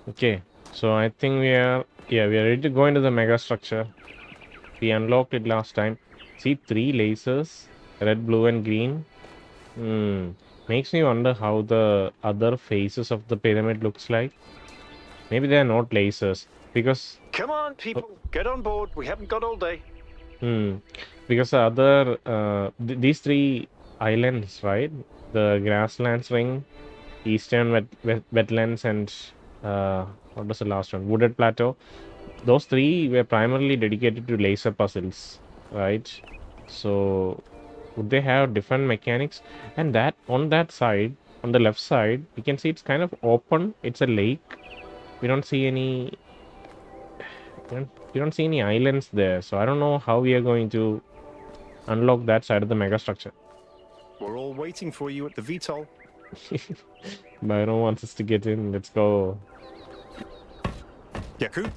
Okay, so I think we are ready to go into the megastructure. We unlocked it last time. See, 3 lasers, red, blue, and green. Hmm. Makes me wonder how the other faces of the pyramid looks like. Maybe they are not lasers because Come on, people, get on board. We haven't got all day. hmm, because the other these 3 islands, right? The grasslands ring, eastern wetlands, and what was the last one? Wooded plateau. Those 3 were primarily dedicated to laser puzzles, right? So would they have different mechanics? And that on that side, on the left side, we can see it's kind of open. It's a lake. We don't see any. We don't see any islands there. So I don't know how we are going to unlock that side of the megastructure. We're all waiting for you at the VTOL. Byron wants us to get in. Let's go. Yaqut,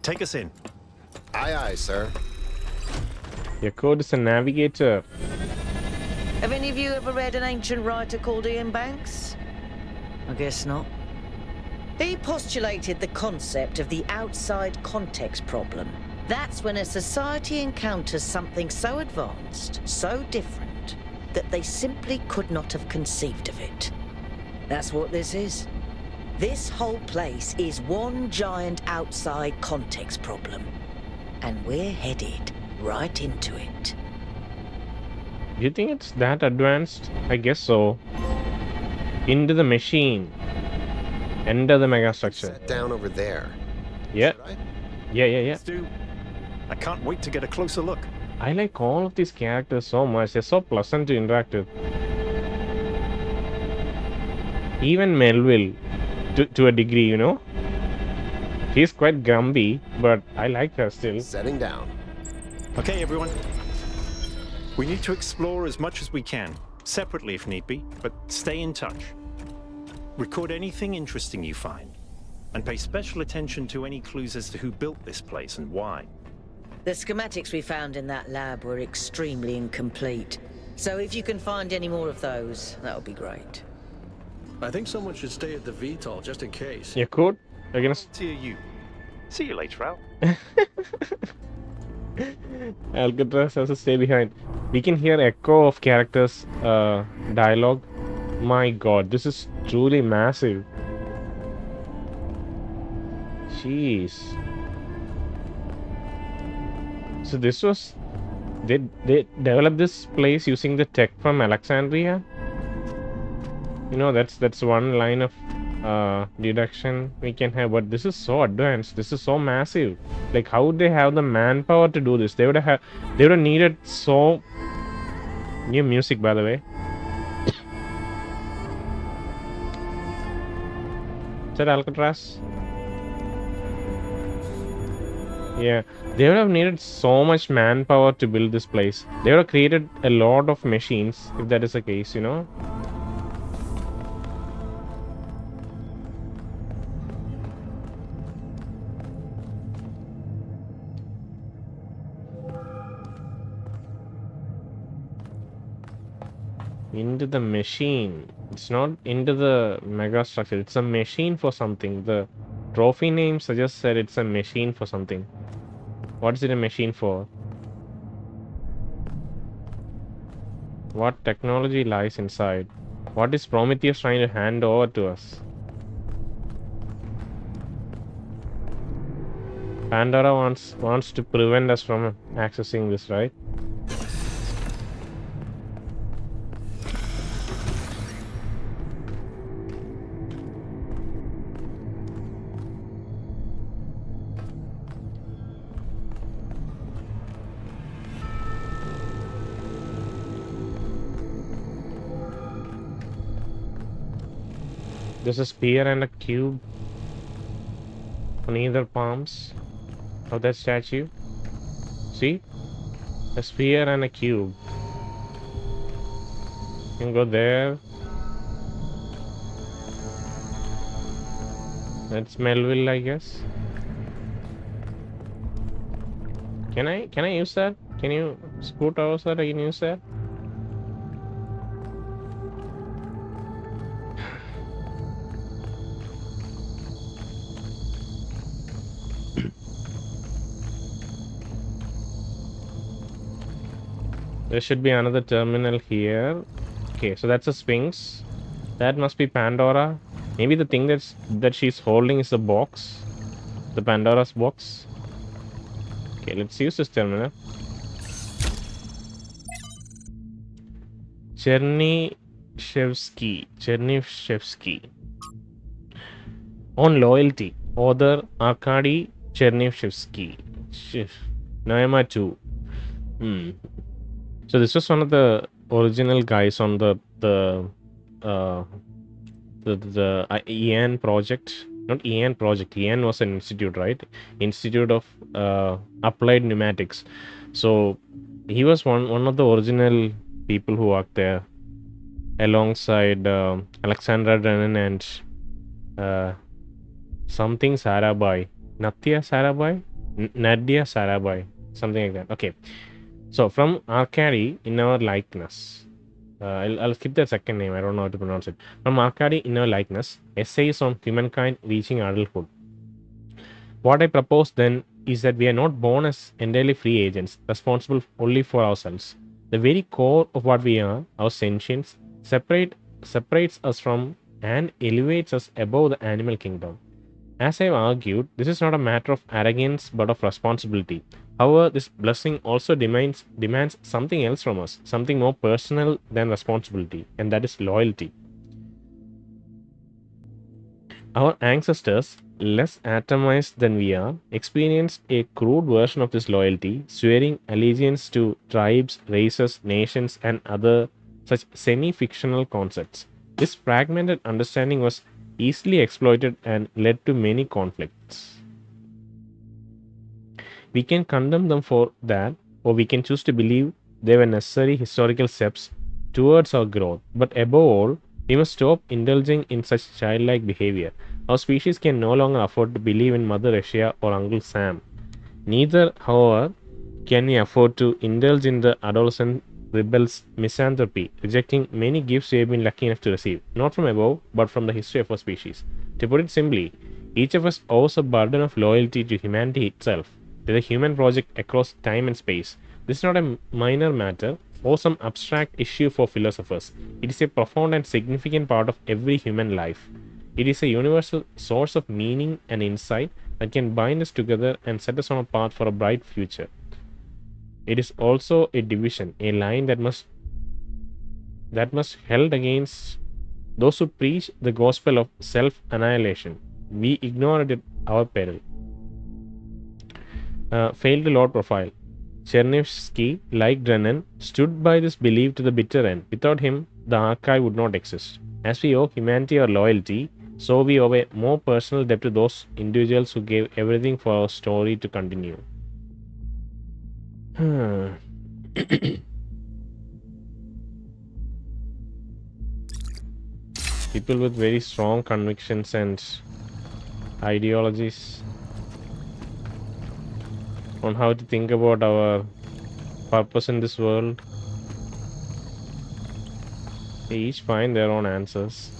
take us in. Aye, aye, sir. Yaqut is a navigator. Have any of you ever read an ancient writer called Ian Banks? I guess not. He postulated the concept of the outside context problem. That's when a society encounters something so advanced, so different, that they simply could not have conceived of it. That's what this is. This whole place is one giant outside context problem. And we're headed right into it. Do you think it's that advanced? I guess so. Into the machine. Enter the megastructure. Sat down over there. Yeah. Should I? Yeah. Let's do. I can't wait to get a closer look. I like all of these characters so much. They're so pleasant to interact with. Even Melville, to a degree, you know. She's quite grumpy, but I like her still. Setting down. Okay, everyone. We need to explore as much as we can, separately if need be, but stay in touch. Record anything interesting you find, and pay special attention to any clues as to who built this place and why. The schematics we found in that lab were extremely incomplete. So if you can find any more of those, that would be great. I think someone should stay at the VTOL just in case. Yaqut, you're gonna. See you. See you later, Al. Alcatraz has to stay behind. We can hear echo of characters' dialogue. My god, this is truly massive. Jeez. So this was they developed this place using the tech from Alexandria. You know, that's one line of deduction we can have, but this is so advanced. This is so massive. Like, how would they have the manpower to do this? They would have needed so new music, by the way. Is that Alcatraz? Yeah, they would have needed so much manpower to build this place. They would have created a lot of machines if that is the case, you know. Into the machine. It's not into the megastructure. It's a machine for something. The trophy name suggests that it's a machine for something. What is it a machine for? What technology lies inside? What is Prometheus trying to hand over to us? Pandora wants to prevent us from accessing this, right? There's a spear and a cube on either palms of that statue. See? A spear and a cube. You can go there. That's Melville, I guess. Can I use that? Can you scoot over so that I can use that? There should be another terminal here. Okay, so that's a Sphinx. That must be Pandora. Maybe the thing that she's holding is the box. The Pandora's box. Okay, let's use this terminal. Chernyshevsky. On loyalty, author Arkady Chernyshevsky. Noema 2. So this was one of the original guys on the EN project. Not EN project. EN was an institute, right? Institute of Applied Pneumatics. So he was one of the original people who worked there, alongside Alexandra Drennan and something Sarabhai. Nadia Sarabhai? Nadia Sarabhai. Something like that. Okay. So from Arkady in our likeness. I'll skip the second name. I don't know how to pronounce it. From Arkady in our likeness. Essays on humankind reaching adulthood. What I propose then is that we are not born as entirely free agents, responsible only for ourselves. The very core of what we are, our sentience, separates us from and elevates us above the animal kingdom. As I've argued, this is not a matter of arrogance but of responsibility. However, this blessing also demands something else from us, something more personal than responsibility, and that is loyalty. Our ancestors, less atomized than we are, experienced a crude version of this loyalty, swearing allegiance to tribes, races, nations, and other such semi-fictional concepts. This fragmented understanding was easily exploited and led to many conflicts. We can condemn them for that, or we can choose to believe they were necessary historical steps towards our growth. But above all, we must stop indulging in such childlike behavior. Our species can no longer afford to believe in Mother Russia or Uncle Sam. Neither, however, can we afford to indulge in the adolescent rebel's misanthropy, rejecting many gifts we have been lucky enough to receive, not from above, but from the history of our species. To put it simply, each of us owes a burden of loyalty to humanity itself, to the human project across time and space. This is not a minor matter or some abstract issue for philosophers. It is a profound and significant part of every human life. It is a universal source of meaning and insight that can bind us together and set us on a path for a bright future. It is also a division, a line that must held against those who preach the gospel of self-annihilation. We ignore it at our peril. Failed Lord profile. Chernyshevsky, like Drennan, stood by this belief to the bitter end. Without him, the archive would not exist. As we owe humanity our loyalty, so we owe a more personal debt to those individuals who gave everything for our story to continue. People with very strong convictions and ideologies on how to think about our purpose in this world. They each find their own answers.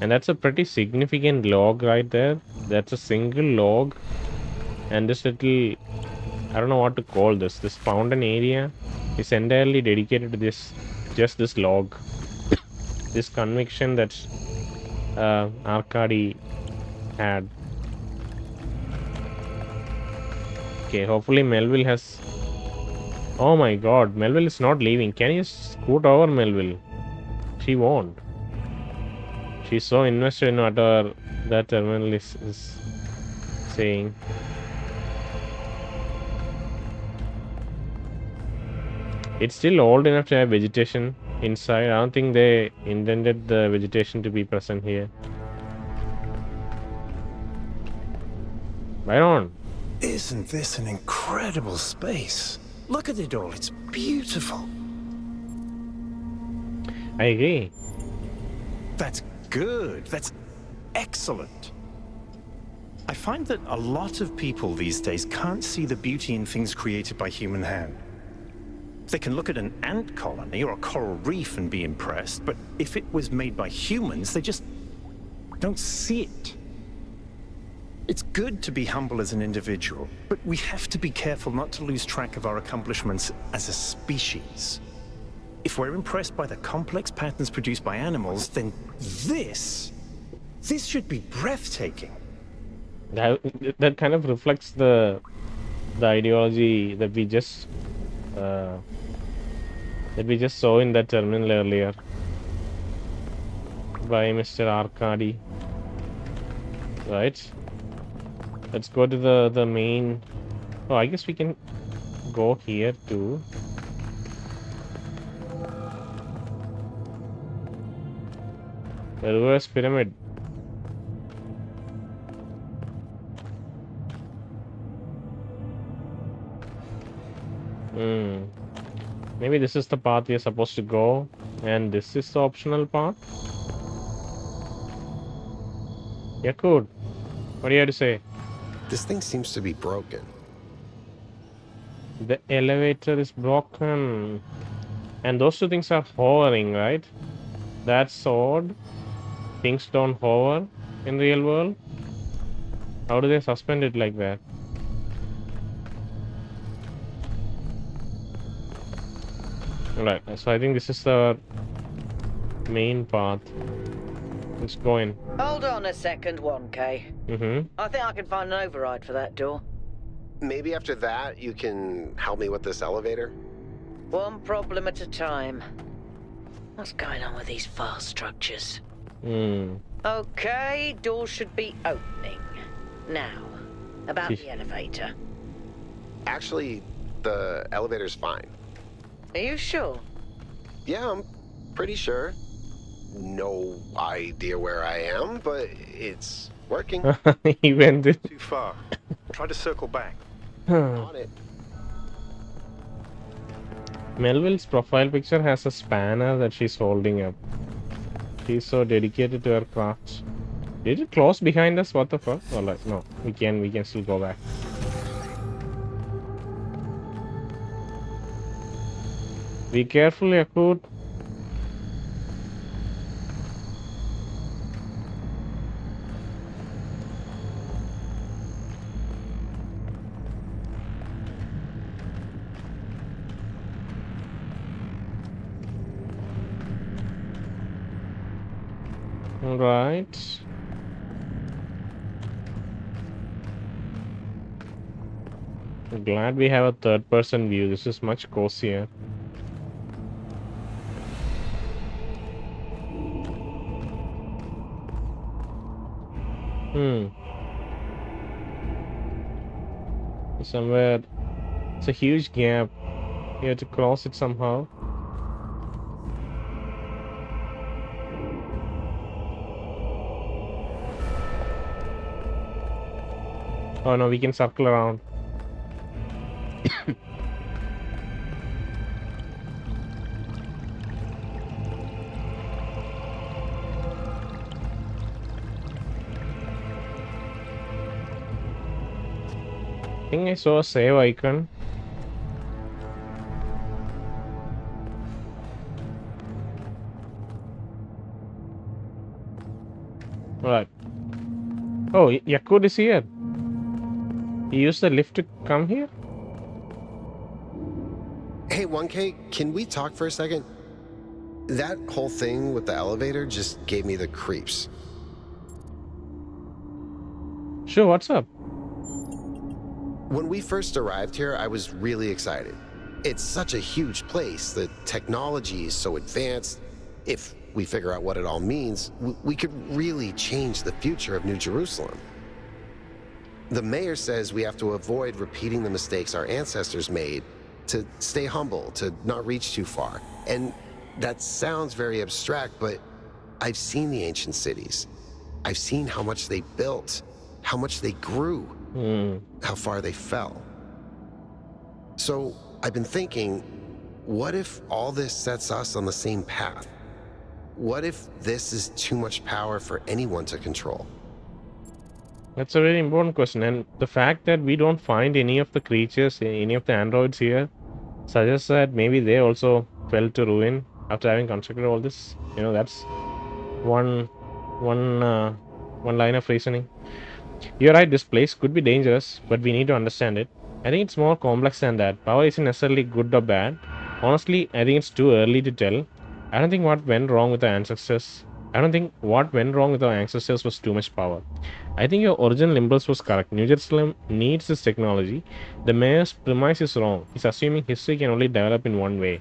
And that's a pretty significant log right there. That's a single log. And this little, I don't know what to call this. This fountain area is entirely dedicated to this, just this log. This conviction that Arkady had. Okay, hopefully Melville has... Oh my god, Melville is not leaving. Can you scoot over, Melville? She won't. She's so invested in what that terminal is saying. It's still old enough to have vegetation inside. I don't think they intended the vegetation to be present here. Byron. Isn't this an incredible space? Look at it all. It's beautiful. I agree. That's good. That's excellent. I find that a lot of people these days can't see the beauty in things created by human hand. They can look at an ant colony or a coral reef and be impressed, but if it was made by humans, they just don't see it. It's good to be humble as an individual, but we have to be careful not to lose track of our accomplishments as a species. If we're impressed by the complex patterns produced by animals, then this should be breathtaking. That kind of reflects the ideology that we just saw in that terminal earlier by Mr. Arcadi. Right? Let's go to the main. Oh, I guess we can go here too. The reverse pyramid. Maybe this is the path we are supposed to go, and this is the optional path. Yaqut, what do you have to say? This thing seems to be broken. The elevator is broken. And those two things are hovering, right? That's odd. Things don't hover in real world. How do they suspend it like that? Right, so I think this is the main path. Let's go in. Hold on a second, 1K. I think I can find an override for that door. Maybe after that, you can help me with this elevator? One problem at a time. What's going on with these fast structures? Okay, door should be opening. Now, about the elevator. Actually, the elevator's fine. Are you sure? Yeah, I'm pretty sure. No idea where I am, but it's working. He went in. Too far. Try to circle back. On it. Melville's profile picture has a spanner that she's holding up. She's so dedicated to her craft. Did it close behind us? What the fuck? Oh, like, no, we can still go back. Be careful, Yaqut. All right. I'm glad we have a third-person view. This is much cozier. Somewhere, it's a huge gap. You have to cross it somehow. Oh no, we can circle around. I think I saw a save icon. Alright. Oh, Yaqut is here. He used the lift to come here? Hey, 1K, can we talk for a second? That whole thing with the elevator just gave me the creeps. Sure, what's up? When we first arrived here, I was really excited. It's such a huge place. The technology is so advanced. If we figure out what it all means, we could really change the future of New Jerusalem. The mayor says we have to avoid repeating the mistakes our ancestors made, to stay humble, to not reach too far. And that sounds very abstract, but I've seen the ancient cities. I've seen how much they built, how much they grew, how far they fell. So I've been thinking, what if all this sets us on the same path? What if this is too much power for anyone to control? That's a very important question, and the fact that we don't find any of the creatures, any of the androids here, suggests that maybe they also fell to ruin after having constructed all this. You know, that's one line of reasoning. You're right, this place could be dangerous, but we need to understand it. I think it's more complex than that. Power isn't necessarily good or bad. Honestly, I think it's too early to tell. I don't think what went wrong with our ancestors. I don't think what went wrong with our ancestors was too much power. I think your original impulse was correct. New Jerusalem needs this technology. The mayor's premise is wrong. He's assuming history can only develop in one way.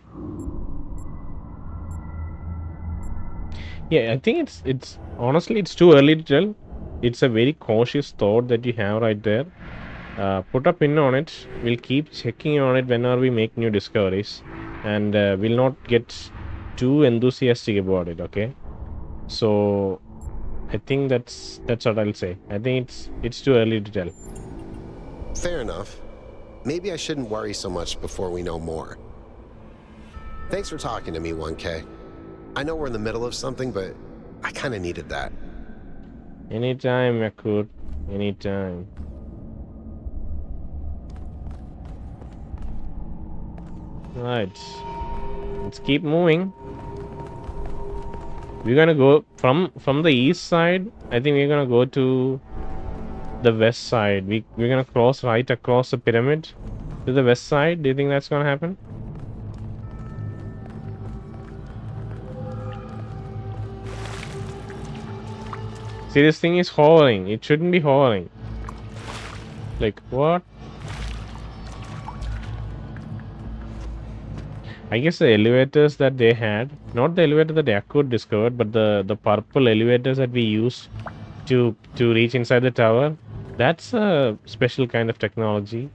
Yeah, I think it's honestly it's too early to tell. It's a very cautious thought that you have right there. Put a pin on it. We'll keep checking on it whenever we make new discoveries, and we'll not get too enthusiastic about it. Okay, so I think that's what I'll say. I think it's too early to tell. Fair enough. Maybe I shouldn't worry so much before we know more. Thanks for talking to me, 1K. I know we're in the middle of something, but I kind of needed that. Anytime, Yaqut. Anytime. Right. Let's keep moving. We're gonna go from the east side. I think we're gonna go to the west side. We're gonna cross right across the pyramid to the west side. Do you think that's gonna happen? See, this thing is hovering. It shouldn't be hovering. Like, what? I guess the elevators that they had, not the elevator that Yaqut discovered, but the purple elevators that we use to reach inside the tower, that's a special kind of technology.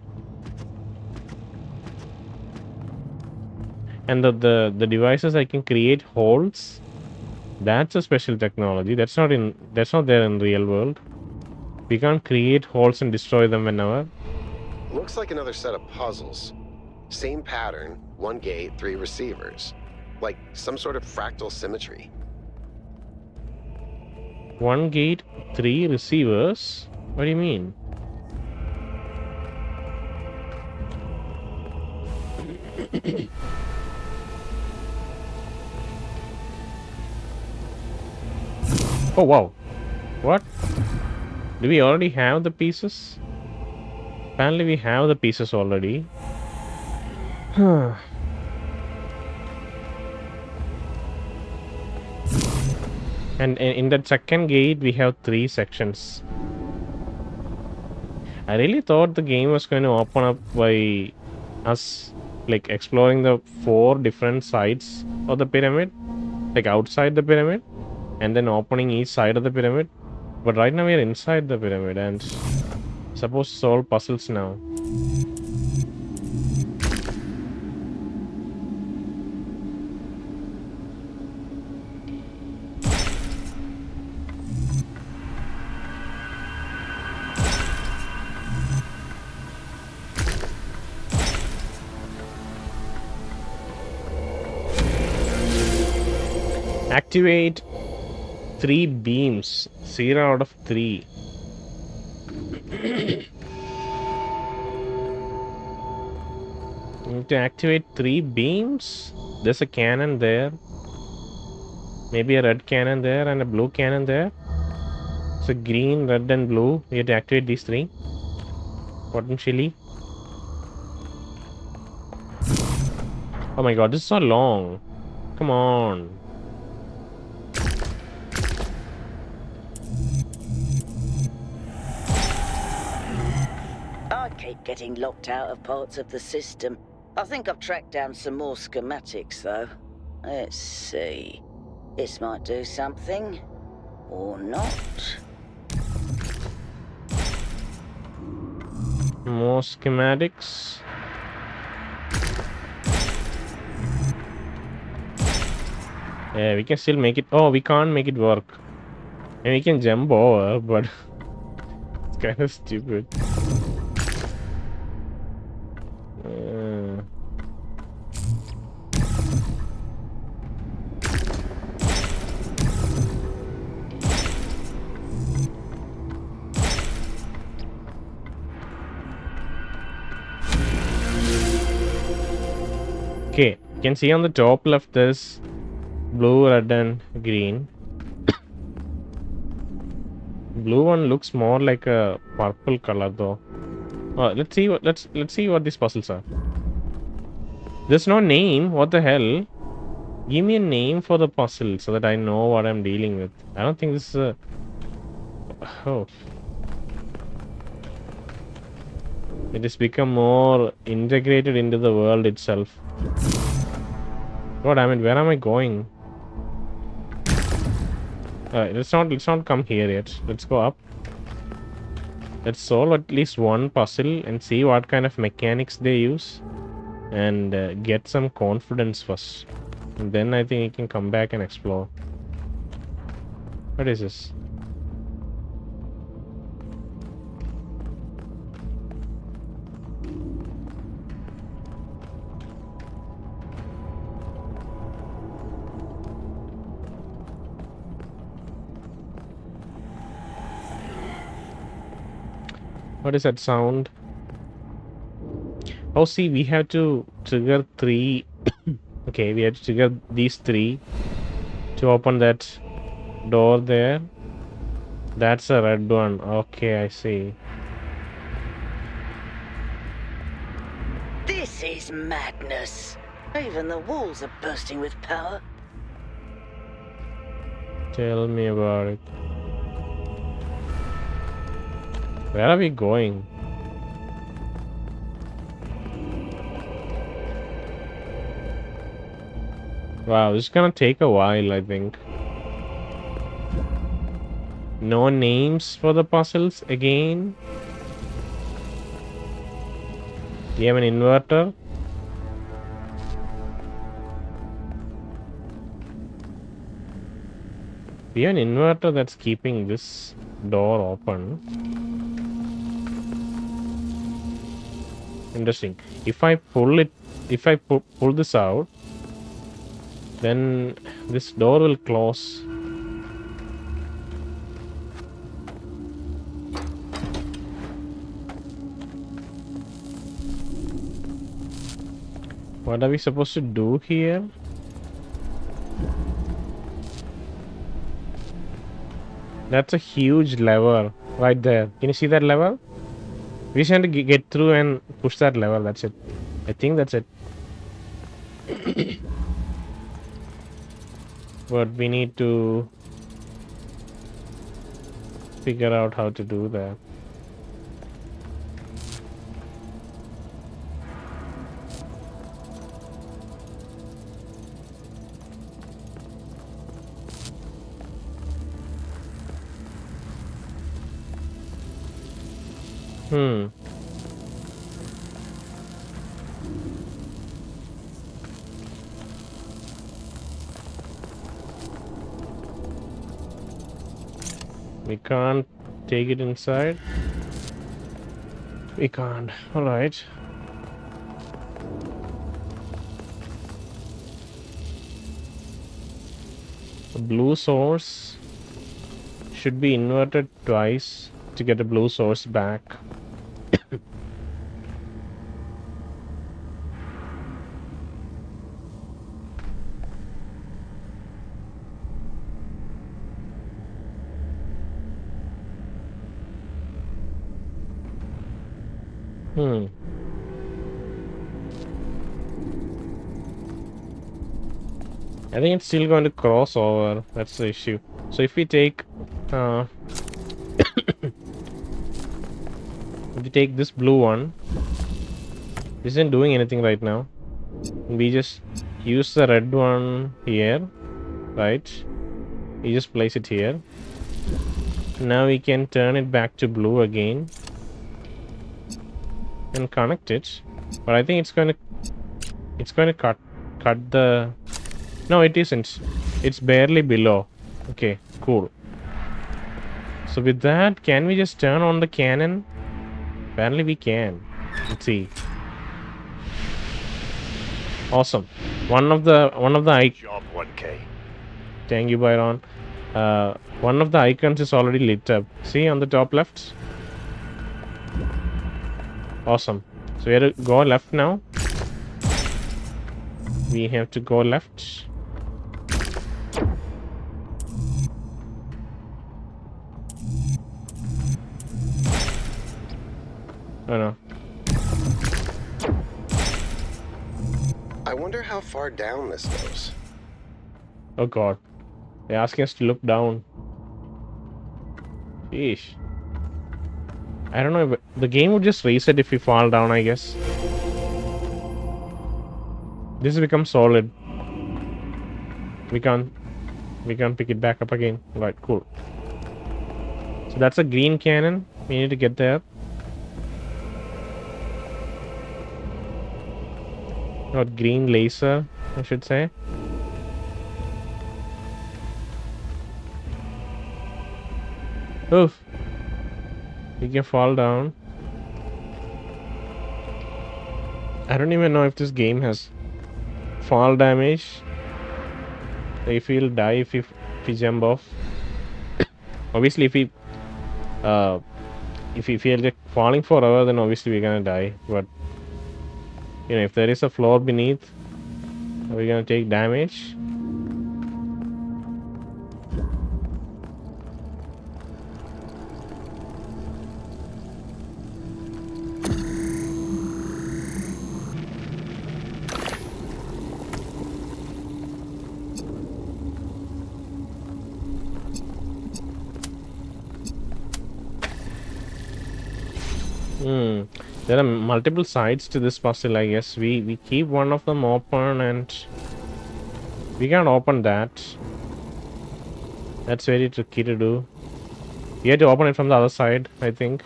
And the devices that can create holes, that's a special technology. That's not there in real world. We can't create holes and destroy them whenever. Looks like another set of puzzles. Same pattern, 1 gate, 3 receivers. Like some sort of fractal symmetry. 1 gate, 3 receivers? What do you mean? Oh wow. What? Do we already have the pieces? Apparently we have the pieces already. And in that second gate we have 3 sections. I really thought the game was going to open up by us like exploring the 4 different sides of the pyramid, like outside the pyramid, and then opening each side of the pyramid. But right now we are inside the pyramid and supposed to solve puzzles now. Activate 3 beams, 0 out of 3. Need to activate 3 beams. There's a cannon there. Maybe a red cannon there and a blue cannon there. So green, red and blue. We have to activate these 3. Potentially. Oh my god, this is so long. Come on. I keep getting locked out of parts of the system. I think I've tracked down some more schematics, though. Let's see. This might do something. Or not. More schematics. Yeah, we can still make it. Oh, we can't make it work. And we can jump over, but it's kind of stupid. Okay, you can see on the top left there's blue, red and green. Blue one looks more like a purple color though. Let's see what these puzzles are. There's no name. What the hell? Give me a name for the puzzle so that I know what I'm dealing with. I don't think this is a... Oh. It has become more integrated into the world itself. God damn it, where am I going? Alright, let's not come here yet. Let's go up. Let's solve at least one puzzle and see what kind of mechanics they use. And get some confidence first. And then I think we can come back and explore. What is this? What is that sound? Oh, see, we have to trigger 3. Okay, we have to trigger these 3 to open that door there. That's a red one. Okay, I see. This is madness. Even the walls are bursting with power. Tell me about it. Where are we going? Wow, this is gonna take a while, I think. No names for the puzzles again. We have an inverter. We have an inverter that's keeping this door open. Interesting. If I pull it, if I pull this out, then this door will close. What are we supposed to do here? That's a huge lever right there. Can you see that lever? We just have to get through and push that lever. That's it. I think that's it. But we need to figure out how to do that. We can't take it inside. We can't. Alright. The blue source should be inverted twice to get the blue source back. I think it's still going to cross over. That's the issue. So if we take if we take this blue one, this isn't doing anything right now. We just use the red one here, right? You just place it here. Now we can turn it back to blue again and connect it. But I think it's going to cut the... No, it isn't. It's barely below. Okay, cool. So with that, can we just turn on the cannon? Apparently we can. Let's see. Awesome. One of the Job 1K. Thank you, Byron. One of the icons is already lit up. See on the top left? Awesome. So we have to go left now. We have to go left. Oh no. I wonder how far down this goes. Oh god. They're asking us to look down. Sheesh. I don't know if the game would just reset if we fall down, I guess. This becomes solid. We can't pick it back up again. Right, cool. So that's a green cannon. We need to get there. Not green laser, I should say. Oof. We can fall down. I don't even know if this game has fall damage. If we'll die if we jump off. Obviously, if we feel like falling forever, then obviously we're gonna die. But you know, if there is a floor beneath, we're gonna take damage. There are multiple sides to this puzzle, I guess. We keep one of them open and we can't open that. That's very tricky to do. We have to open it from the other side, I think.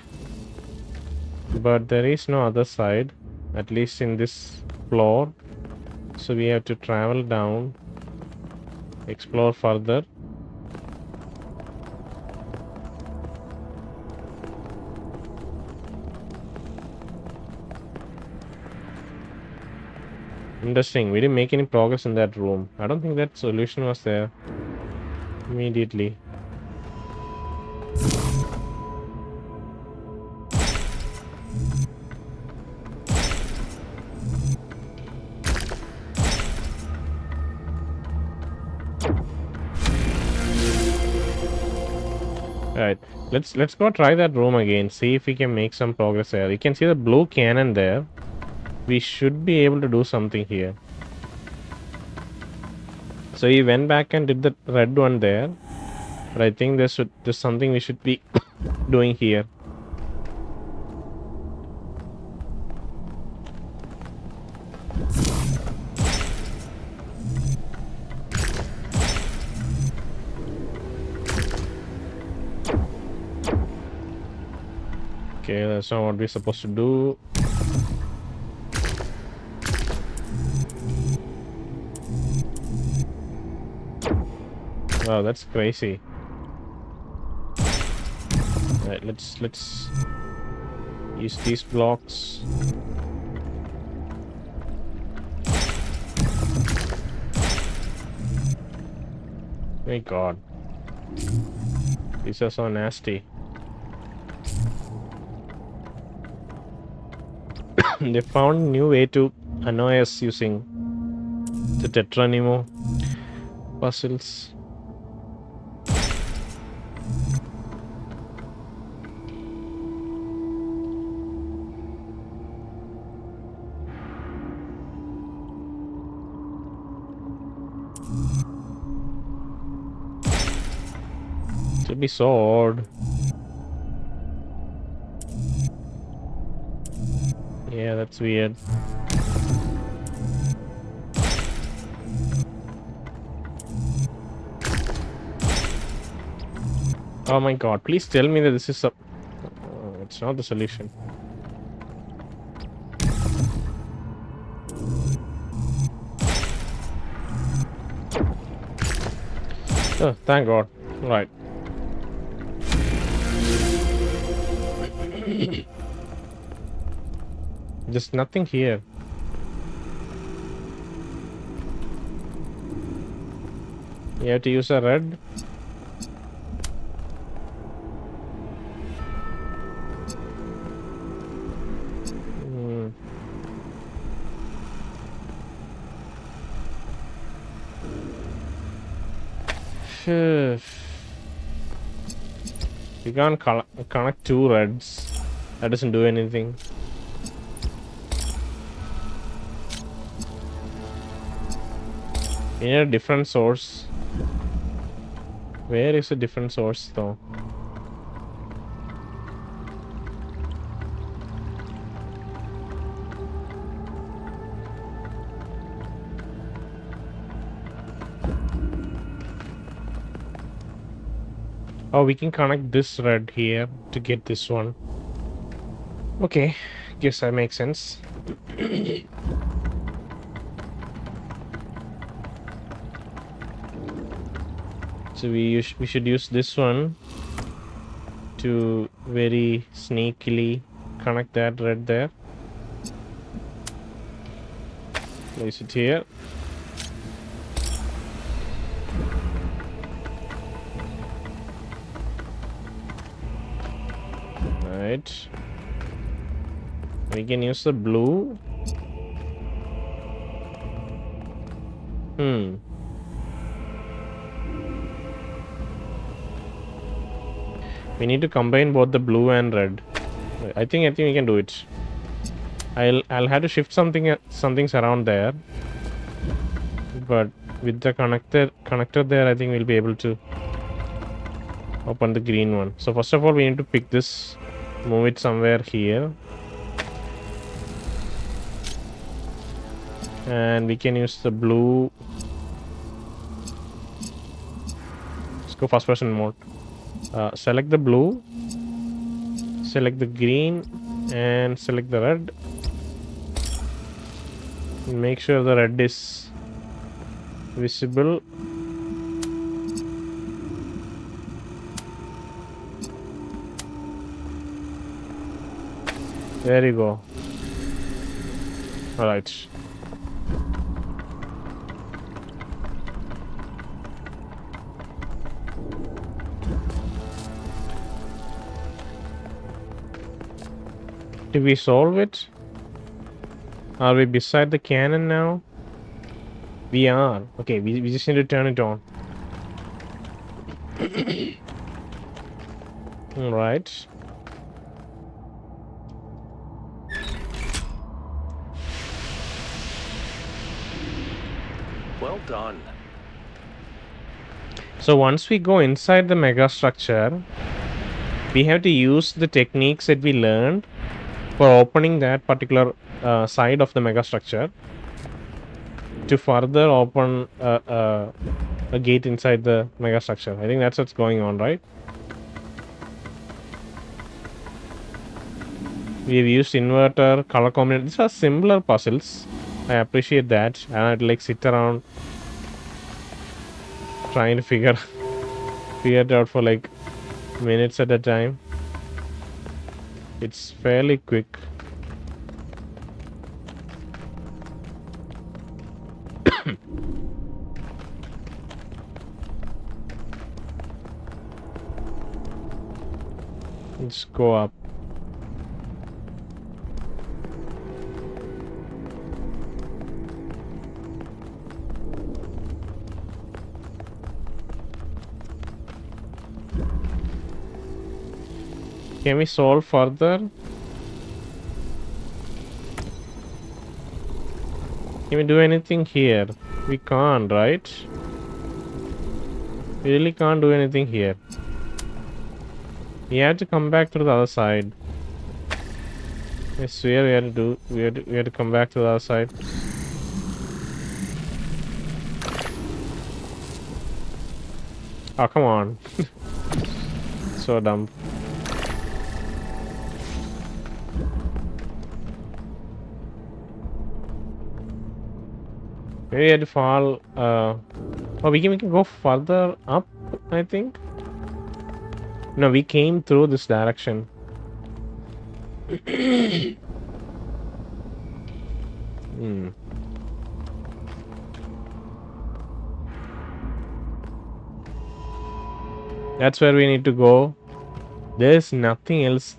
But there is no other side, at least in this floor. So we have to travel down, explore further. Interesting. We didn't make any progress in that room. I don't think that solution was there immediately. Alright, let's go try that room again. See if we can make some progress there. You can see the blue cannon there. We should be able to do something here. So we went back and did the red one there, but I think there's something we should be doing here. Okay, that's not what we're supposed to do. Wow, that's crazy. Alright, let's use these blocks. My god. These are so nasty. They found a new way to annoy us using the Tetranimo puzzles. It would be so odd. Yeah, that's weird. Oh my god, please tell me that this is a... it's not the solution. Oh, thank god. Right. There's nothing here. You have to use a red. You can't connect two reds. That doesn't do anything. We need a different source. Where is a different source though? Oh, we can connect this red here to get this one. Okay, guess that makes sense. So we should use this one to very sneakily connect that red there. Place it here. Right. We can use the blue. We need to combine both the blue and red. I think we can do it. I'll have to shift something's around there. But with the connector there, I think we'll be able to open the green one. So first of all, we need to pick this, move it somewhere here. And we can use the blue. Let's go first person mode. Select the blue, select the green, and select the red. Make sure the red is visible. There you go. All right. Did we solve it? Are we beside the cannon now? We are. Okay, we just need to turn it on. Alright. Well done. So once we go inside the megastructure, we have to use the techniques that we learned for opening that particular side of the megastructure to further open a gate inside the megastructure. I think that's what's going on, right? We've used inverter, color combination. These are similar puzzles. I appreciate that. And I'd like sit around trying to figure it out for like minutes at a time. It's fairly quick. Let's go up. Can we solve further? Can we do anything here? We can't, right? We really can't do anything here. We have to come back to the other side. I swear we have to come back to the other side. Oh, come on. So dumb. Maybe we had to fall. Oh, we can go further up, I think. No, we came through this direction. That's where we need to go. There's nothing else.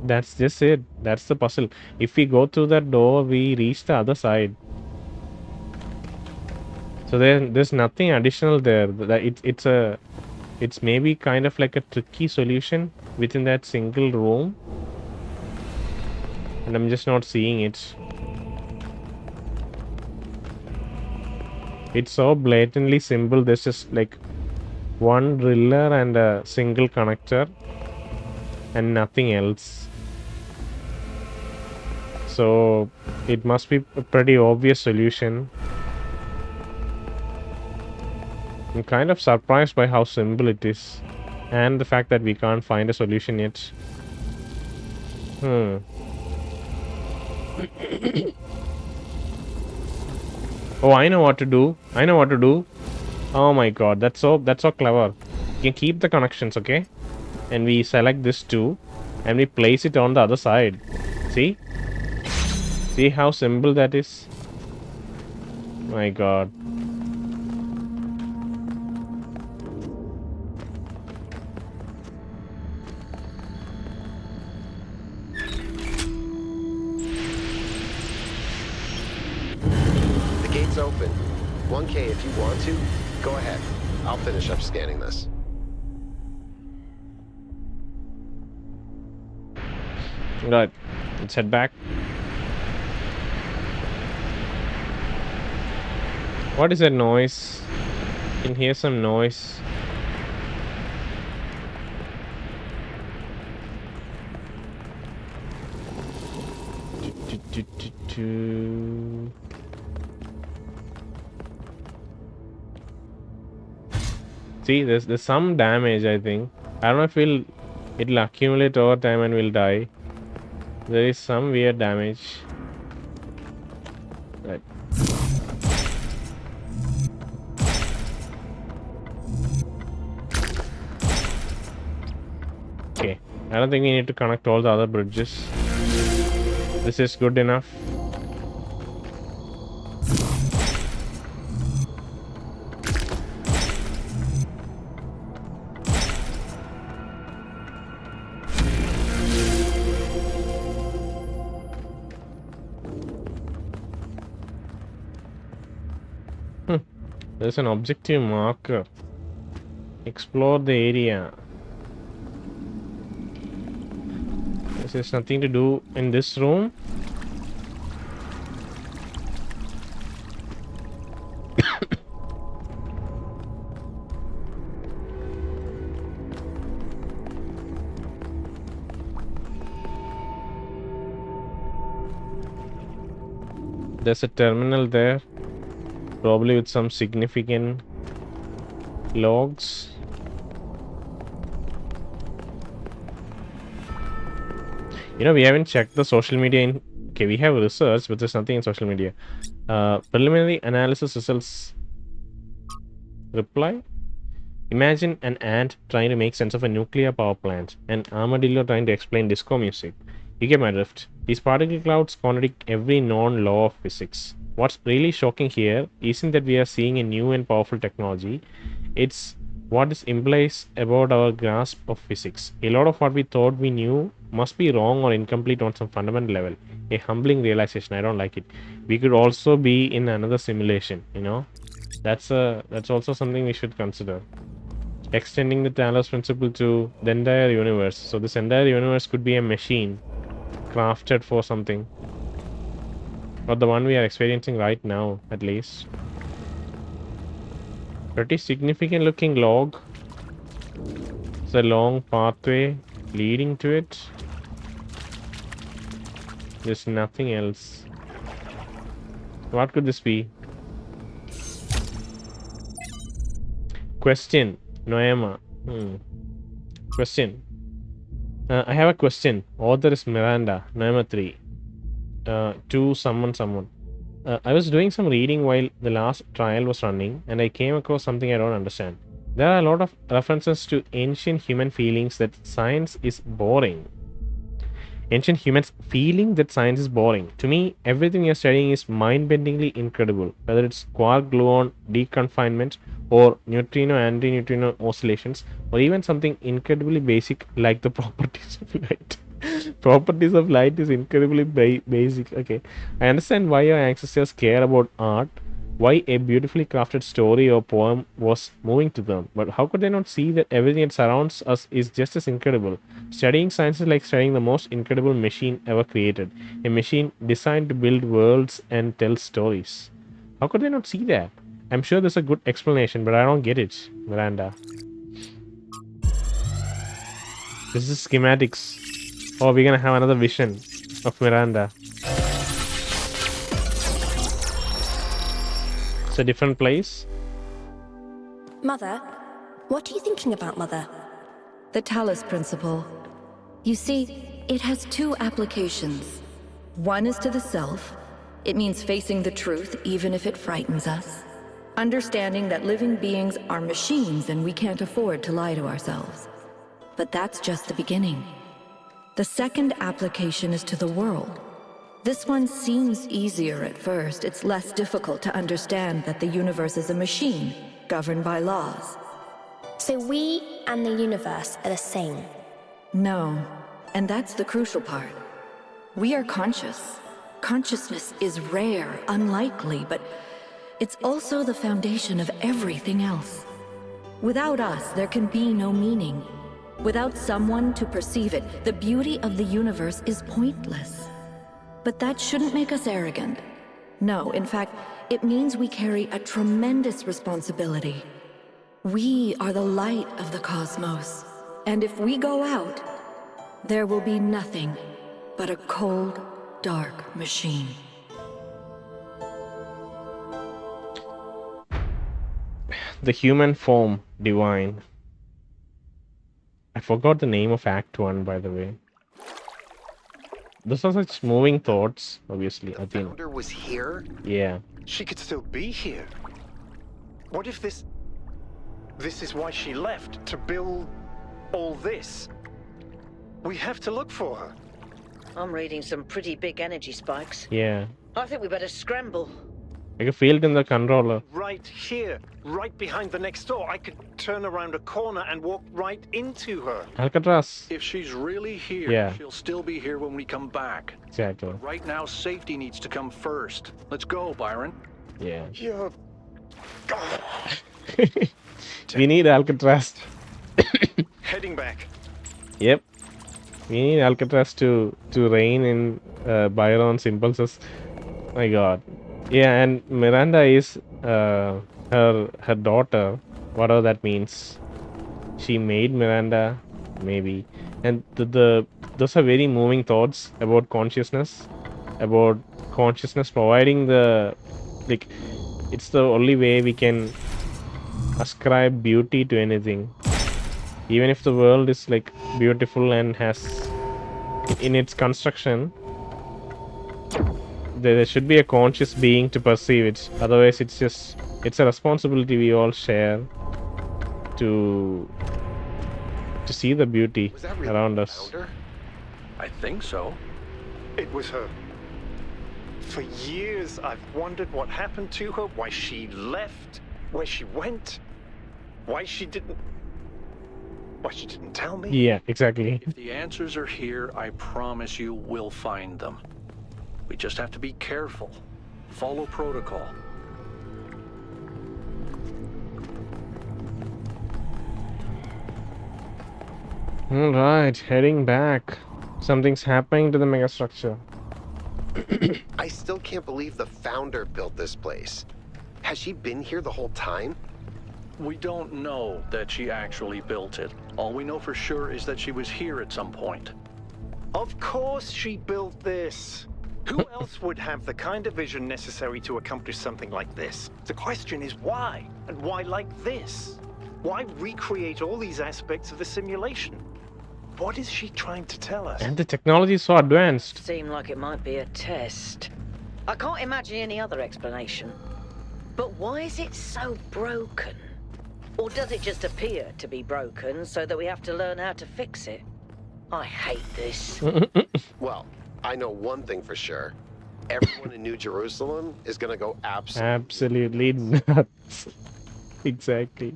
That's just it. That's the puzzle. If we go through that door, we reach the other side. So there's nothing additional there. It's maybe kind of like a tricky solution within that single room. and I'm just not seeing it. It's so blatantly simple. There's just like one driller and a single connector and nothing else. So it must be a pretty obvious solution. I'm kind of surprised by how simple it is and the fact that we can't find a solution yet. Oh, I know what to do. Oh my god, that's so clever. You can keep the connections, okay? And we select this too, and we place it on the other side. See? See how simple that is? My god. The gate's open. 1K if you want to. Go ahead. I'll finish up scanning this. Right. Let's head back. What is that noise? I can hear some noise. See, there's some damage, I think. I don't know if it'll accumulate over time and we'll die. There is some weird damage. Right. Okay. I don't think we need to connect all the other bridges. This is good enough. There's an objective marker. Explore the area. There's nothing to do in this room. There's a terminal there. Probably with some significant logs. You know, we haven't checked the social media in... Okay, we have research, but there's nothing in social media. Preliminary analysis results. Reply? Imagine an ant trying to make sense of a nuclear power plant. An armadillo trying to explain disco music. You get my drift. These particle clouds contradict every known law of physics. What's really shocking here isn't that we are seeing a new and powerful technology. It's what this implies about our grasp of physics. A lot of what we thought we knew must be wrong or incomplete on some fundamental level. A humbling realization. I don't like it. We could also be in another simulation, you know. That's also something we should consider. Extending the Talos principle to the entire universe. So this entire universe could be a machine crafted for something. Or the one we are experiencing right now, at least. Pretty significant looking log. It's a long pathway leading to it. There's nothing else. What could this be? Question. Noema. Question. I have a question. Author is Miranda. Noema 3. To someone. I was doing some reading while the last trial was running, and I came across something I don't understand. There are a lot of references to ancient human feelings that science is boring. Ancient humans feeling that science is boring. To me, everything you're studying is mind-bendingly incredible, whether it's quark-gluon deconfinement or neutrino-antineutrino oscillations, or even something incredibly basic like the properties of light. Properties of light is incredibly basic. Okay, I understand why your ancestors care about art, why a beautifully crafted story or poem was moving to them. But how could they not see that everything that surrounds us is just as incredible? Studying science is like studying the most incredible machine ever created, a machine designed to build worlds and tell stories. How could they not see that? I'm sure there's a good explanation, but I don't get it, Miranda. This is schematics. Oh, we're gonna have another vision of Miranda. It's a different place. Mother, what are you thinking about, Mother? The Talos principle. You see, it has two applications. One is to the self. It means facing the truth even if it frightens us. Understanding that living beings are machines and we can't afford to lie to ourselves. But that's just the beginning. The second application is to the world. This one seems easier at first. It's less difficult to understand that the universe is a machine, governed by laws. So we and the universe are the same. No, and that's the crucial part. We are conscious. Consciousness is rare, unlikely, but it's also the foundation of everything else. Without us, there can be no meaning. Without someone to perceive it, the beauty of the universe is pointless. But that shouldn't make us arrogant. No, in fact, it means we carry a tremendous responsibility. We are the light of the cosmos. And if we go out, there will be nothing but a cold, dark machine. The human form divine. I forgot the name of Act 1, by the way. Those are such moving thoughts, obviously. I think. Founder was here? Yeah. She could still be here. What if this is why she left, to build all this? We have to look for her. I'm reading some pretty big energy spikes. Yeah. I think we better scramble. I can feel it in the controller. Right here, right behind the next door. I could turn around a corner and walk right into her. Alcatraz. If she's really here, Yeah. she'll still be here when we come back. Exactly. Right now, safety needs to come first. Let's go, Byron. Yeah. You're... We need Alcatraz. Heading back. Yep. We need Alcatraz to reign in Byron's impulses. My god. Yeah, and Miranda is her daughter, whatever that means. She made Miranda, maybe. And those are very moving thoughts about consciousness providing the, like, it's the only way we can ascribe beauty to anything. Even if the world is like beautiful and has in its construction, there should be a conscious being to perceive it. Otherwise, it's a responsibility we all share to see the beauty Was that really around the us. founder? I think so. It was her. For years, I've wondered what happened to her, why she left, where she went, why she didn't tell me. Yeah, exactly. If the answers are here, I promise you we'll find them. We just have to be careful. Follow protocol. All right, heading back. Something's happening to the megastructure. I still can't believe the founder built this place. Has she been here the whole time? We don't know that she actually built it. All we know for sure is that she was here at some point. Of course she built this. Who else would have the kind of vision necessary to accomplish something like this? The question is why? And why like this? Why recreate all these aspects of the simulation? What is she trying to tell us? And the technology is so advanced. Seemed like it might be a test. I can't imagine any other explanation. But why is it so broken? Or does it just appear to be broken so that we have to learn how to fix it? I hate this. Well, I know one thing for sure. Everyone in New Jerusalem is gonna go Absolutely nuts. Exactly.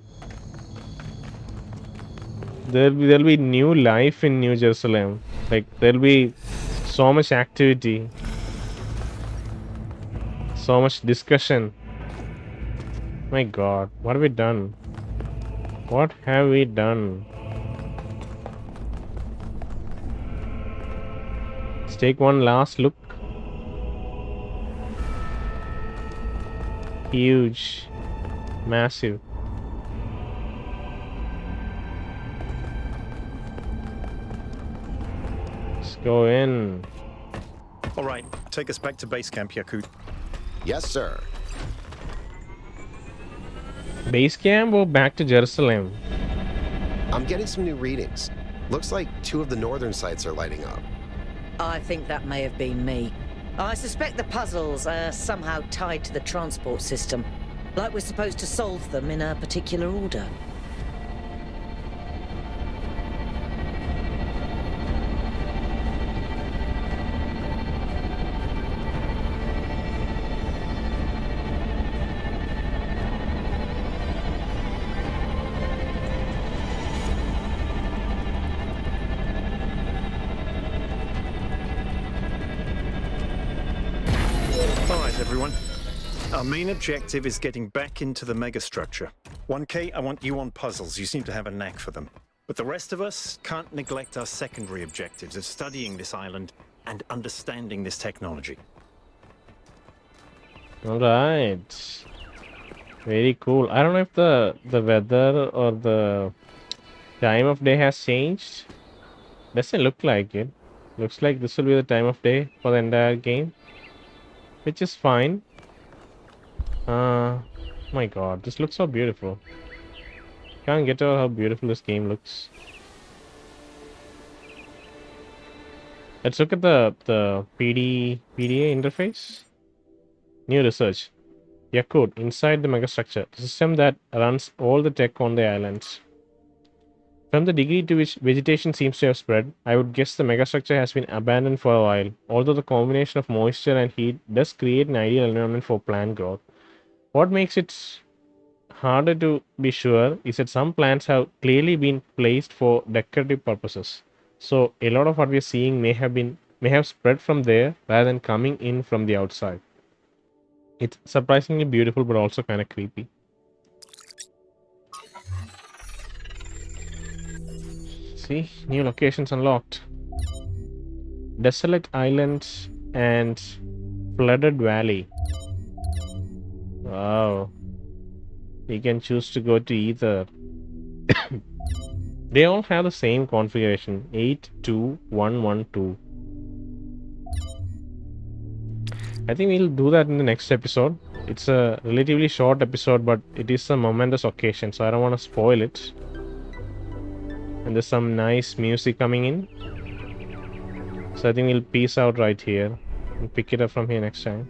There'll be new life in New Jerusalem. Like, there'll be so much activity, so much discussion. My god, what have we done? What have we done? Let's take one last look. Huge. Massive. Let's go in. All right, take us back to base camp, Yaqut. Yes, sir. Base camp or back to Jerusalem? I'm getting some new readings. Looks like 2 of the northern sites are lighting up. I think that may have been me. I suspect the puzzles are somehow tied to the transport system. Like we're supposed to solve them in a particular order. All right, everyone. Our main objective is getting back into the megastructure. 1K, I want you on puzzles. You seem to have a knack for them. But the rest of us can't neglect our secondary objectives of studying this island and understanding this technology. Alright. Very cool. I don't know if the weather or the time of day has changed. Doesn't look like it. Looks like this will be the time of day for the entire game. Which is fine. My god, this looks so beautiful. Can't get over how beautiful this game looks. Let's look at the PDA interface. New research. Yaqut, inside the megastructure, the system that runs all the tech on the islands. From the degree to which vegetation seems to have spread, I would guess the megastructure has been abandoned for a while, although the combination of moisture and heat does create an ideal environment for plant growth. What makes it harder to be sure is that some plants have clearly been placed for decorative purposes. So a lot of what we're seeing may have spread from there rather than coming in from the outside. It's surprisingly beautiful but also kind of creepy. See, new locations unlocked. Desolate islands and flooded valley. Wow. We can choose to go to either. They all have the same configuration, 82112. I think we'll do that in the next episode. It's a relatively short episode, but it is a momentous occasion, so I don't want to spoil it. And there's some nice music coming in. So I think we'll peace out right here and pick it up from here next time.